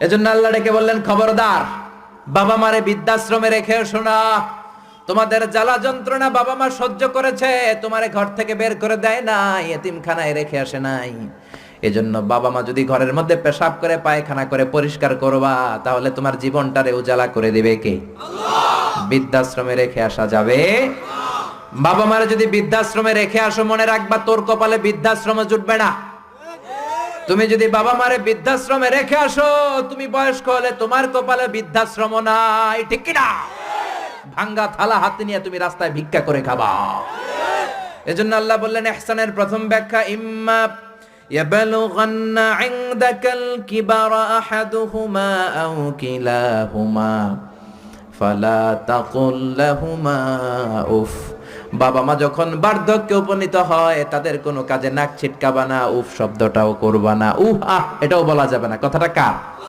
এজন্য আল্লাহ ডেকে বললেন, খবরদার, বাবা মারে বৃদ্ধাশ্রমে রেখে এসো না। তোমাদের জ্বালা যন্ত্রণা বাবা মা সহ্য করেছে, তোমারে ঘর থেকে বের করে দেয় নাই, এতিমখানায় রেখে আসে নাই। এজন্য বাবা মা যদি ঘরের মধ্যে পেশাব করে পায়খানা করে পরিষ্কার করবা, তাহলে তোমার জীবনটারে উজালা করে দিবে কে? আল্লাহ। বৃদ্ধাশ্রমে রেখে আসা যাবে? বাবা মারে যদি বৃদ্ধাশ্রমে রেখে আসো, মনে রাখবা তোর কপালে বৃদ্ধাশ্রমে জুটবে না। তুমি যদি বাবা মারে বৃদ্ধাশ্রমে রেখে আসো, তুমি বয়স্ক হলে তোমার কপালে বৃদ্ধাশ্রম নাই, ঠিক কি না? ভাঙ্গা থালা হাতে নিয়ে তুমি রাস্তায় ভিক্ষা করে খাবা। এজন্য আল্লাহ বললেন, ইহসানের প্রথম ব্যাখ্যা, ইম্মা ইয়াবলুগান্না ইনদাকাল কিবারা আহাদুহুমা আও কিলাহুমা ফালা তাকুল লাহুমা উফ। বাবা মা যখন বার্ধক্যে উপনীত হয়, তাদের কোনো কাজে নাক ছিটকাবা না, উফ শব্দটাও করবা না, উহ আহ এটাও বলা যাবে না। কথাটা কার?